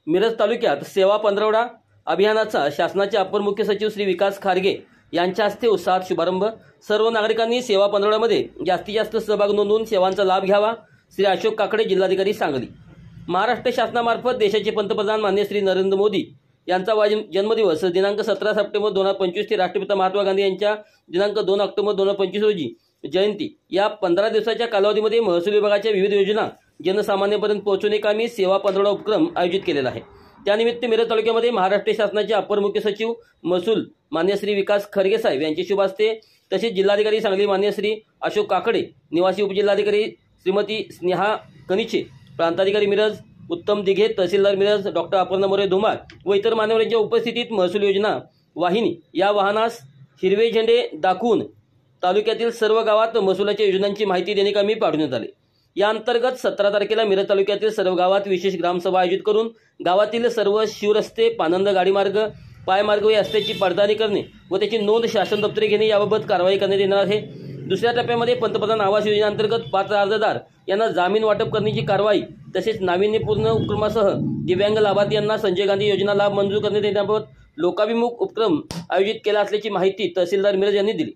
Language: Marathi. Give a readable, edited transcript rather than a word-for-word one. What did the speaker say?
मिरज तालुक्यात सेवा पंधरवडा अभियानाचा शासनाचे अपर मुख्य सचिव श्री विकास खारगे यांच्या हस्ते उत्साहात शुभारंभ। सर्व नागरिकांनी सेवा पंधरवड्यामध्ये जास्तीत जास्त सहभाग नोंदवून सेवांचा लाभ घ्यावा। श्री अशोक काकडे, जिल्हाधिकारी, सांगली। महाराष्ट्र शासनामार्फत देशाचे पंतप्रधान माननीय श्री नरेंद्र मोदी यांचा जन्मदिवस दिनांक 17 सप्टेंबर 2025 ते राष्ट्रपिता महात्मा गांधी यांच्या दिनांक 2 ऑक्टोबर 2025 रोजी जयंती या 15 दिवसाच्या कालावधीमध्ये महसूल विभागाच्या विविध योजना जनसामान्यांपर्यंत पोहोचवणे कामी सेवा पंधरवडा उपक्रम आयोजित केलेला आहे। त्यानिमित्त मिरज तालुक्यामध्ये महाराष्ट्र शासनाचे अपर मुख्य सचिव महसूल माननीय श्री विकास खारगे साहेब यांचे शुभ हस्ते, तसेच जिल्हाधिकारी सांगली माननीय श्री अशोक काकडे, निवासी उपजिल्हाधिकारी श्रीमती स्नेहा कनिचे, प्रांताधिकारी मिरज उत्तम दिघे, तहसीलदार मिरज डॉक्टर अपर्णा मोरे धुमाळ व इतर मान्यवरांच्या उपस्थितीत महसूल योजना वाहिनी या वाहनास हिरवे झेंडे दाखवून तालुक्यातील सर्व गावात महसुलाच्या योजनांची माहिती देणे कामी पाठवण्यात आले। या अंतर्गत 17 तारखेला मिरज तालुक्यातील सर्व गावात विशेष ग्रामसभा आयोजित करून गावातील सर्व शिवरस्ते, पानंद गाडीमार्ग, पायमार्ग व रस्त्याची पडताळणी करणे व त्याची नोंद शासन दप्तरी घेणे याबाबत कारवाई करण्यात येणार आहे। दुसऱ्या टप्प्यामध्ये पंतप्रधान आवास योजनेअंतर्गत पात्र अर्जदार यांना जामीन वाटप करण्याची कारवाई, तसेच नाविन्यपूर्ण उपक्रमासह दिव्यांग लाभार्थी संजय गांधी योजना लाभ मंजूर करण्यात येण्याबाबत लोकाभिमुख उपक्रम आयोजित केला असल्याची माहिती तहसीलदार मिरज यांनी दिली।